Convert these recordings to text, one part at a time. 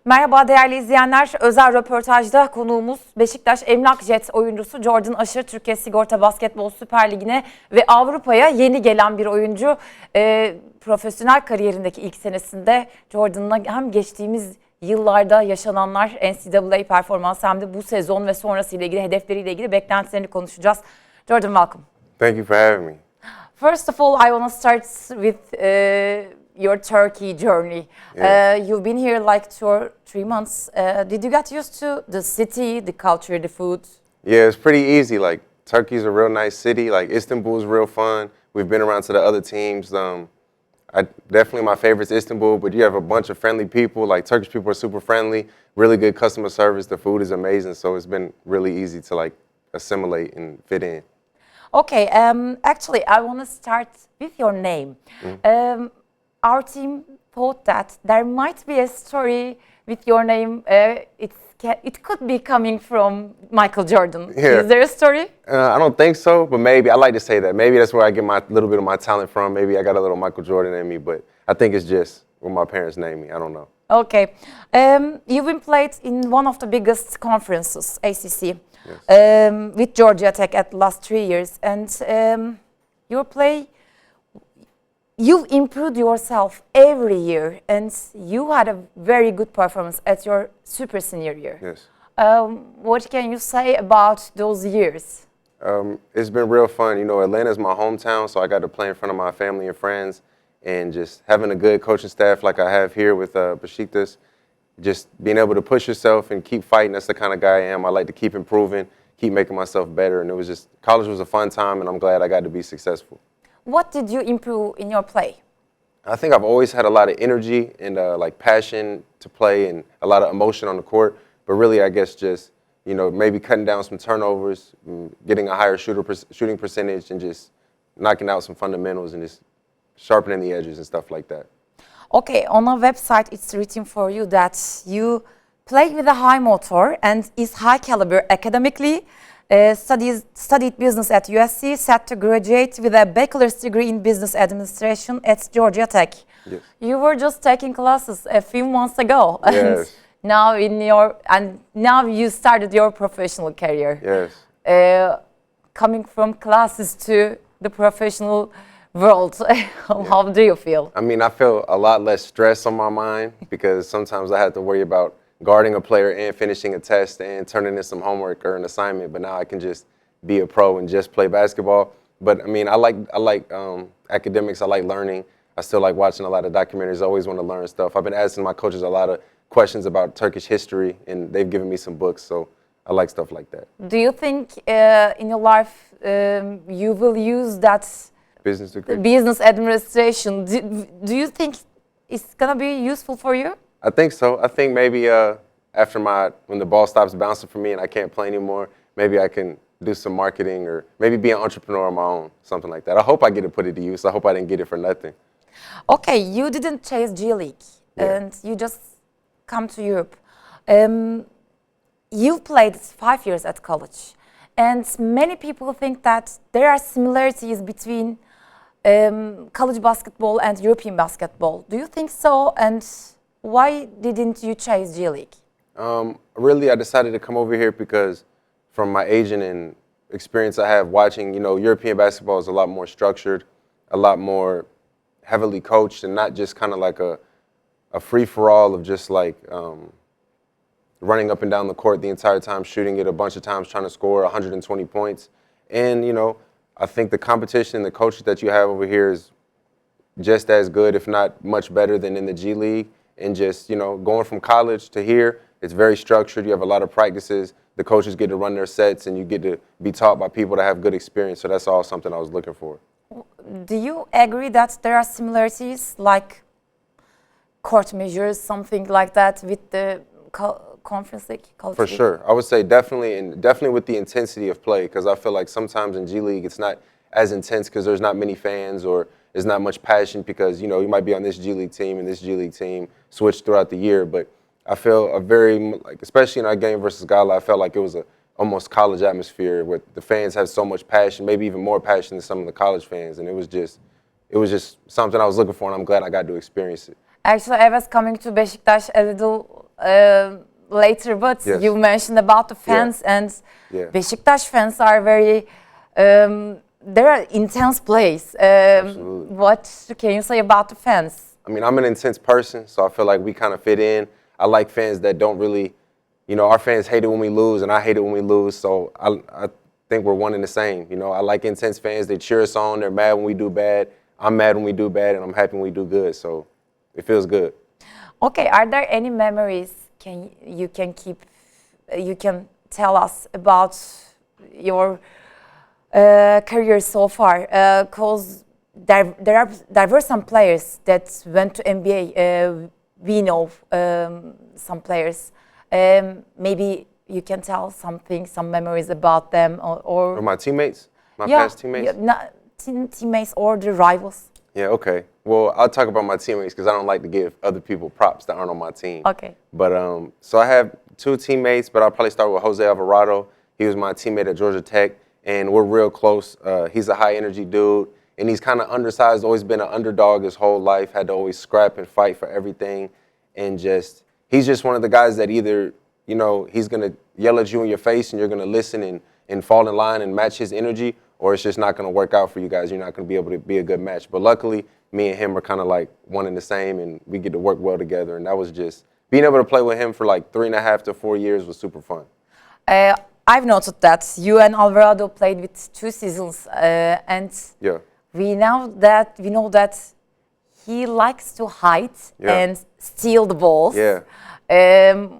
Merhaba değerli izleyenler. Özel röportajda konuğumuz Beşiktaş Emlak Jet oyuncusu Jordan Usher, Türkiye Sigorta Basketbol Süper Ligi'ne ve Avrupa'ya yeni gelen bir oyuncu. Profesyonel kariyerindeki ilk senesinde Jordan'la hem geçtiğimiz yıllarda yaşananlar, NCAA performansı hem de bu sezon ve sonrasıyla ilgili, hedefleriyle ilgili beklentilerini konuşacağız. Jordan, welcome. Thank you for having me. First of all, I want to start with your Turkey journey. Yeah. You've been here like 2 or 3 months. Did you get used to the city, the culture, the food? Yeah, it's pretty easy. Like, Turkey's a real nice city. Like, Istanbul's real fun. We've been around to the other teams. Definitely my favorite is Istanbul, but you have a bunch of friendly people. Like, Turkish people are super friendly, really good customer service. The food is amazing, so it's been really easy to, like, assimilate and fit in. Okay, actually, I want to start with your name. Our team thought that there might be a story with your name. It could be coming from Michael Jordan. Yeah. Is there a story? I don't think so, but maybe. I like to say that. Maybe that's where I get my little bit of my talent from. Maybe I got a little Michael Jordan in me, but I think it's just what my parents named me. I don't know. Okay. You've been played in one of the biggest conferences, ACC, Yes. with Georgia Tech at the last 3 years. And your play, you've improved yourself every year. And you had a very good performance at your super senior year. Yes. What can you say about those years? It's been real fun. You know, Atlanta's my hometown, so I got to play in front of my family and friends. And just having a good coaching staff like I have here with Beşiktaş, just being able to push yourself and keep fighting. That's the kind of guy I am. I like to keep improving, keep making myself better. And it was just, college was a fun time, and I'm glad I got to be successful. What did you improve in your play? I think I've always had a lot of energy and like passion to play and a lot of emotion on the court. But really, I guess just, you know, maybe cutting down some turnovers, getting a higher shooting percentage, and just knocking out some fundamentals and just sharpening the edges and stuff like that. Okay, on a website it's written for you that you play with a high motor and is high caliber academically, studied business at USC, set to graduate with a bachelor's degree in business administration at Georgia Tech. Yes. You were just taking classes a few months ago. Yes. And now you started your professional career. Yes. Coming from classes to the professional world. How do you feel? I mean, I feel a lot less stress on my mind because sometimes I had to worry about guarding a player and finishing a test and turning in some homework or an assignment. But now I can just be a pro and just play basketball. But I mean, I like academics. I like learning. I still like watching a lot of documentaries. I always want to learn stuff. I've been asking my coaches a lot of questions about Turkish history, and they've given me some books. So I like stuff like that. Do you think in your life you will use that Business degree? Business administration? Do you think it's gonna be useful for you? I think so. I think maybe after when the ball stops bouncing for me and I can't play anymore, maybe I can do some marketing or maybe be an entrepreneur on my own, something like that. I hope I get to put it to use. I hope I didn't get it for nothing. Okay, you didn't chase G League and you just come to Europe. You've played 5 years at college, and many people think that there are similarities between college basketball and European basketball. Do you think so? And why didn't you chase G League? Really, I decided to come over here because from my agent and experience I have watching, you know, European basketball is a lot more structured, a lot more heavily coached, and not just kind of like a free-for-all of just like running up and down the court the entire time, shooting it a bunch of times, trying to score 120 points. And, you know, I think the competition and the coaches that you have over here is just as good, if not much better than in the G League. And just, you know, going from college to here, it's very structured. You have a lot of practices. The coaches get to run their sets, and you get to be taught by people that have good experience. So that's all something I was looking for. Do you agree that there are similarities, like court measures, something like that, with the Conference League? For sure. I would say definitely, and definitely with the intensity of play, because I feel like sometimes in G League it's not as intense because there's not many fans or there's not much passion because, you know, you might be on this G League team and this G League team switch throughout the year. But I feel like, especially in our game versus Gala, I felt like it was a almost college atmosphere where the fans have so much passion, maybe even more passion than some of the college fans. And it was just something I was looking for, and I'm glad I got to experience it. Actually, I was coming to Beşiktaş a little later, but Yes. you mentioned about the fans, and Yeah. Beşiktaş fans are very, they're intense place. Absolutely. What can you say about the fans? I mean, I'm an intense person, so I feel like we kind of fit in. I like fans that don't really, you know, our fans hate it when we lose, and I hate it when we lose. So I think we're one and the same. You know, I like intense fans. They cheer us on. They're mad when we do bad. I'm mad when we do bad, and I'm happy when we do good. So it feels good. Okay, are there any memories you can tell us about your career so far? Because there were some players that went to NBA. We know some players. Maybe you can tell some memories about them, Or or my teammates, my past teammates. Teammates or the rivals. Yeah, okay. Well, I'll talk about my teammates because I don't like to give other people props that aren't on my team. Okay. But so I have two teammates, but I'll probably start with Jose Alvarado. He was my teammate at Georgia Tech, and we're real close. He's a high energy dude, and he's kind of undersized, always been an underdog his whole life, had to always scrap and fight for everything. And he's just one of the guys that either, you know, he's going to yell at you in your face and you're going to listen and fall in line and match his energy, or it's just not going to work out for you guys. You're not going to be able to be a good match. But luckily, me and him are kind of like one and the same, and we get to work well together. And that was just, being able to play with him for like 3.5 to 4 years was super fun. I've noted that you and Alvarado played with 2 seasons, and Yeah. we know that he likes to hide and steal the balls. Yeah.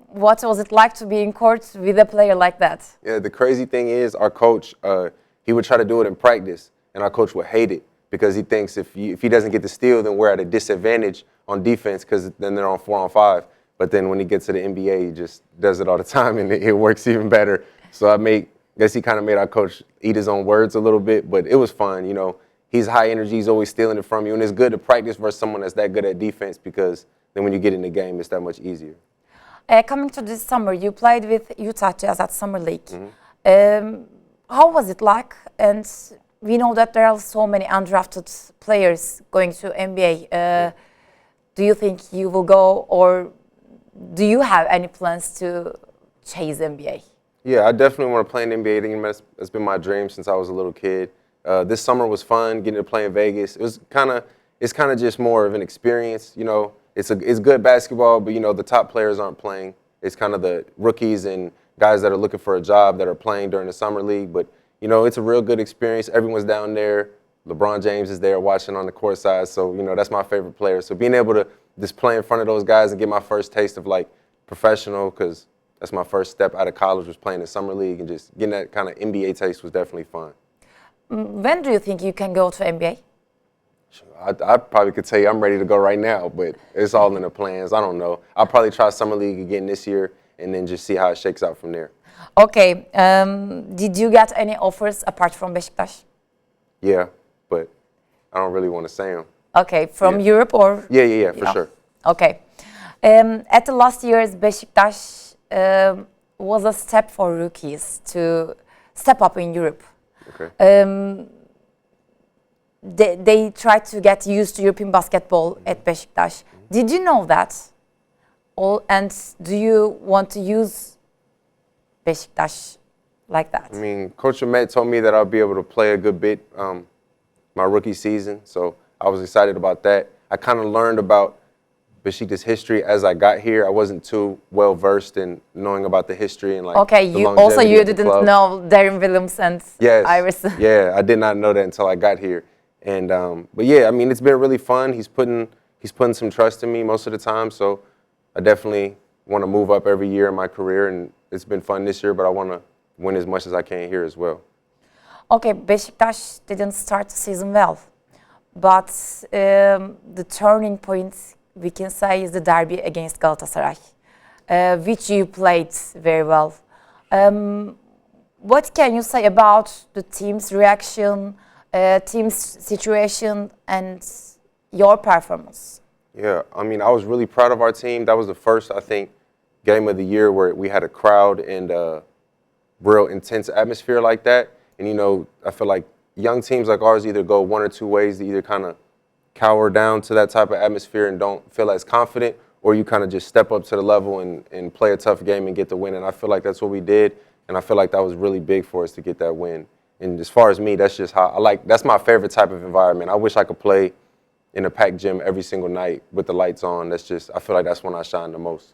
What was it like to be in court with a player like that? Yeah, the crazy thing is our coach, he would try to do it in practice, and our coach would hate it because he thinks if he doesn't get the steal, then we're at a disadvantage on defense because then they're on 4-on-5. But then when he gets to the NBA, he just does it all the time, and it works even better. So I guess he kind of made our coach eat his own words a little bit, but it was fun. You know, he's high energy, he's always stealing it from you, and it's good to practice versus someone that's that good at defense because then when you get in the game, it's that much easier. Coming to this summer, you played with Utah Jazz at Summer League. Mm-hmm. How was it like? And we know that there are so many undrafted players going to NBA. Do you think you will go, or do you have any plans to chase NBA? Yeah, I definitely want to play in the NBA. I think that's been my dream since I was a little kid. This summer was fun, getting to play in Vegas. It's kind of just more of an experience. You know, it's good basketball, but you know the top players aren't playing. It's kind of the rookies and guys that are looking for a job that are playing during the summer league. But you know, it's a real good experience. Everyone's down there. LeBron James is there watching on the court side, so you know that's my favorite player. So being able to just play in front of those guys and get my first taste of like professional, because that's my first step out of college, was playing in summer league, and just getting that kind of NBA taste was definitely fun. When do you think you can go to NBA? I probably could tell you I'm ready to go right now, but it's all in the plans. I don't know. I'll probably try summer league again this year and then just see how it shakes out from there. Okay. Did you get any offers apart from Beşiktaş? Yeah, but I don't really want to say them. Okay, from Europe or? Yeah, for sure. Okay. At the last year's Beşiktaş was a step for rookies to step up in Europe. Okay. They tried to get used to European basketball at Beşiktaş. Did you know that? And do you want to use Beşiktaş like that? I mean, Coach Ahmet told me that I'll be able to play a good bit my rookie season, so I was excited about that. I kind of learned about Beşiktaş's history as I got here. I wasn't too well versed in knowing about the history and like okay, the you longevity of the didn't club. know Darren Williams and Iverson. Yeah, I did not know that until I got here. And but yeah, I mean, it's been really fun. He's putting some trust in me most of the time, so I definitely want to move up every year in my career, and it's been fun this year, but I want to win as much as I can here as well. Okay, Beşiktaş didn't start the season well, but the turning point we can say is the derby against Galatasaray, which you played very well. What can you say about the team's reaction, team's situation, and your performance? Yeah, I mean, I was really proud of our team. That was the first, I think, game of the year where we had a crowd and a real intense atmosphere like that. And, you know, I feel like young teams like ours either go one or two ways. They either kind of cower down to that type of atmosphere and don't feel as confident, or you kind of just step up to the level and play a tough game and get the win. And I feel like that's what we did, and I feel like that was really big for us to get that win. And as far as me, that's just how that's my favorite type of environment. I wish I could play in a packed gym every single night with the lights on. I feel like that's when I shine the most.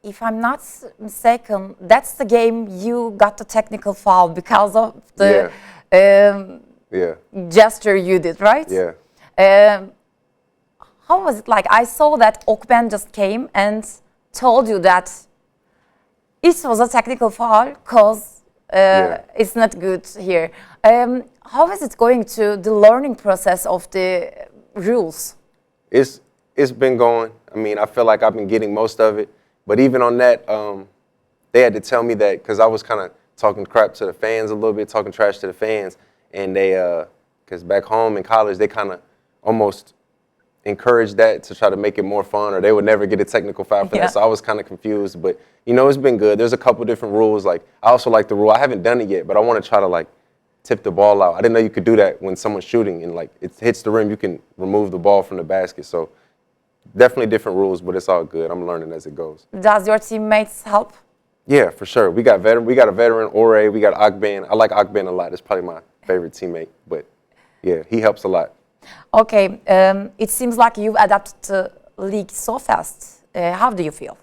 If I'm not mistaken, that's the game you got the technical foul because of the gesture you did, right? Yeah. How was it like? I saw that Okben just came and told you that it was a technical foul because it's not good here. How is it going to the learning process of the rules? It's been going. I mean, I feel like I've been getting most of it. But even on that, they had to tell me that because I was kind of talking crap to the fans a little bit, talking trash to the fans. And because back home in college, they kind of almost encouraged that to try to make it more fun, or they would never get a technical foul for that. So I was kind of confused. But, it's been good. There's a couple different rules. Like, I also like the rule. I haven't done it yet, but I want to try to, tip the ball out. I didn't know you could do that when someone's shooting and, it hits the rim. You can remove the ball from the basket. So definitely different rules, but it's all good. I'm learning as it goes. Does your teammates help? Yeah, for sure. We got a veteran, Ore. We got Akben. I like Akben a lot. It's probably my favorite teammate. But, yeah, he helps a lot. Okay. It seems like you've adapted to Ligue so fast. How do you feel?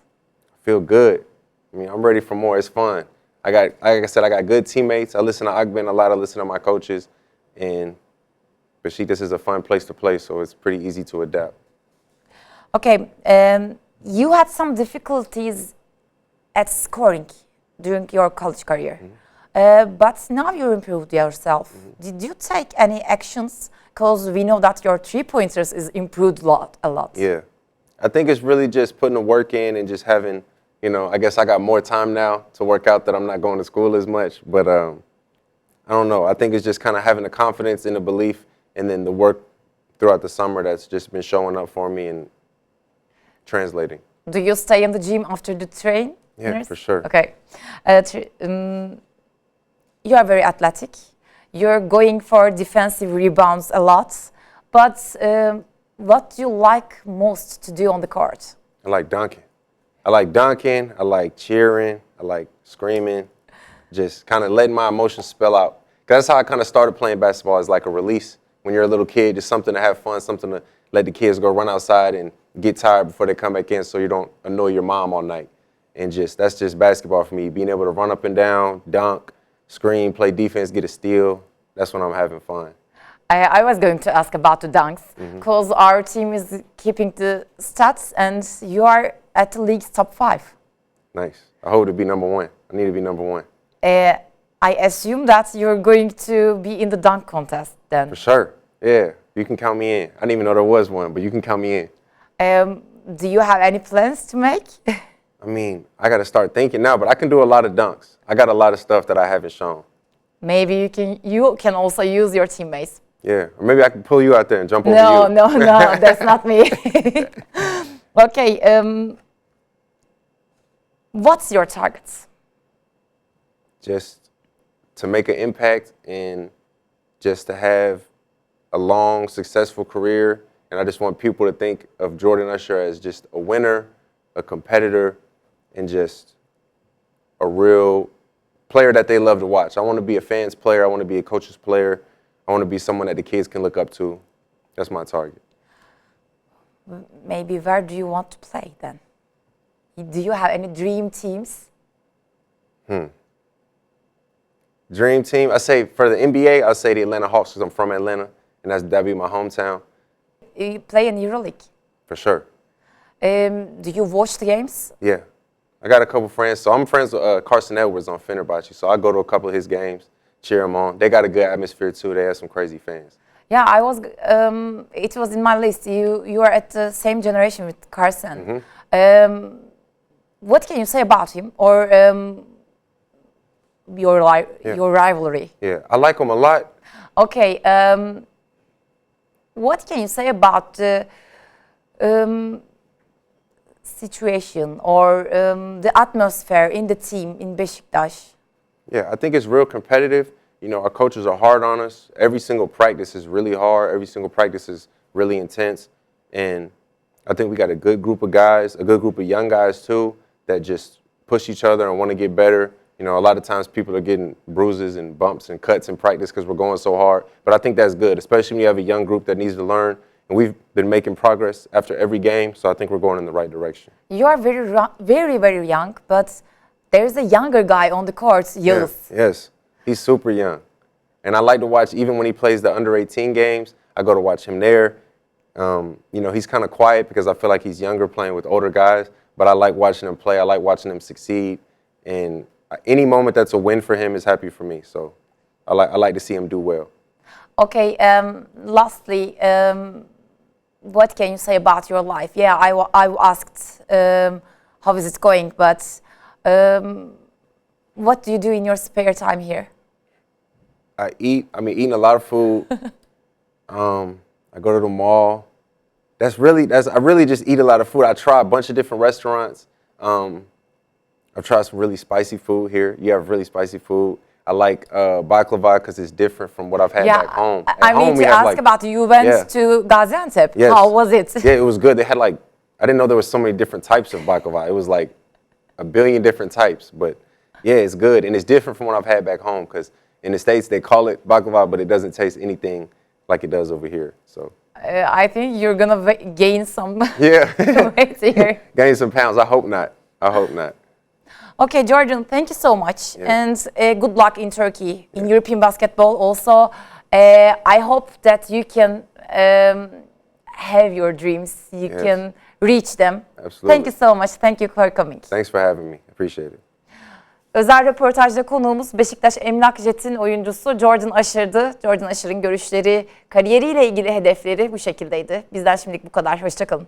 I feel good. I mean, I'm ready for more. It's fun. Like I said, I got good teammates. I listen to Akben a lot. I listen to my coaches. And Beşiktaş is a fun place to play, so it's pretty easy to adapt. Okay. You had some difficulties at scoring during your college career. But now you improved yourself. Did you take any actions? Because we know that your three-pointers is improved a lot. Yeah. I think it's really just putting the work in and just having, I guess I got more time now to work out that I'm not going to school as much. But I don't know. I think it's just kind of having the confidence and the belief and then the work throughout the summer that's just been showing up for me and translating. Do you stay in the gym after the train? Yeah, for sure. Okay. You are very athletic. You're going for defensive rebounds a lot. But what do you like most to do on the court? I like dunking. I like cheering. I like screaming. Just kind of letting my emotions spill out. 'Cause that's how I kind of started playing basketball, as like a release. When you're a little kid, just something to have fun, something to let the kids go run outside and get tired before they come back in so you don't annoy your mom all night. And that's just basketball for me. Being able to run up and down, dunk, scream, play defense, get a steal. That's when I'm having fun. I was going to ask about the dunks because our team is keeping the stats and you are at the league's top 5. Nice. I hope to be number 1. I need to be number 1. I assume that you're going to be in the dunk contest then. For sure. Yeah. You can count me in. I didn't even know there was one, but you can count me in. Do you have any plans to make? I mean, I got to start thinking now, but I can do a lot of dunks. I got a lot of stuff that I haven't shown. Maybe you can also use your teammates. Yeah, or maybe I can pull you out there and jump over you. No, that's not me. Okay, what's your targets? Just to make an impact and just to have a long, successful career. And I just want people to think of Jordan Usher as just a winner, a competitor, and just a real player that they love to watch. I want to be a fan's player. I want to be a coach's player. I want to be someone that the kids can look up to. That's my target. Maybe where do you want to play then? Do you have any dream teams? Dream team? I say for the NBA, I'll say the Atlanta Hawks because I'm from Atlanta, and that'd be my hometown. You play in EuroLeague? For sure. Do you watch the games? Yeah. I got a couple friends. So I'm friends with Carson Edwards on Fenerbahce, so I go to a couple of his games, cheer him on. They got a good atmosphere too. They have some crazy fans. Yeah, it was in my list. You are at the same generation with Carson. What can you say about him or your rivalry? Yeah, I like him a lot. Okay, what can you say about the situation or the atmosphere in the team in Beşiktaş? Yeah, I think it's real competitive. You know, our coaches are hard on us. Every single practice is really hard. Every single practice is really intense. And I think we got a good group of guys, a good group of young guys too, that just push each other and want to get better. You know, a lot of times people are getting bruises and bumps and cuts in practice because we're going so hard. But I think that's good, especially when you have a young group that needs to learn. And we've been making progress after every game, so I think we're going in the right direction. You are very young, but there's a younger guy on the court, Yıldız. Yeah, yes, he's super young. And I like to watch, even when he plays the under-18 games, I go to watch him there. You know, he's kind of quiet because I feel like he's younger playing with older guys, but I like watching him play. I like watching him succeed. And any moment that's a win for him is happy for me. So I like to see him do well. Okay, lastly, what can you say about your life? Yeah, I asked how is it going, but what do you do in your spare time here? Eating a lot of food. I go to the mall. I really just eat a lot of food. I try a bunch of different restaurants. I've tried some really spicy food here. You have really spicy food. I like baklava because it's different from what I've had back home. I need to ask about you went to Gaziantep. Yes. How was it? Yeah, it was good. They had I didn't know there was so many different types of baklava. It was like a billion different types. But yeah, it's good. And it's different from what I've had back home because in the States they call it baklava, but it doesn't taste anything like it does over here. So I think you're going to gain some yeah. weight here. Gain some pounds. I hope not. I hope not. Okay, Jordan, thank you so much. Yeah. And good luck in Turkey, in European basketball also. I hope that you can have your dreams. You can reach them. Absolutely. Thank you so much. Thank you for coming. Thanks for having me. Appreciate it. Özel röportajda konuğumuz Beşiktaş Emlak Jet'in oyuncusu Jordan Usher'dı. Jordan Usher'ın görüşleri, kariyeriyle ilgili hedefleri bu şekildeydi. Bizden şimdilik bu kadar. Hoşça kalın.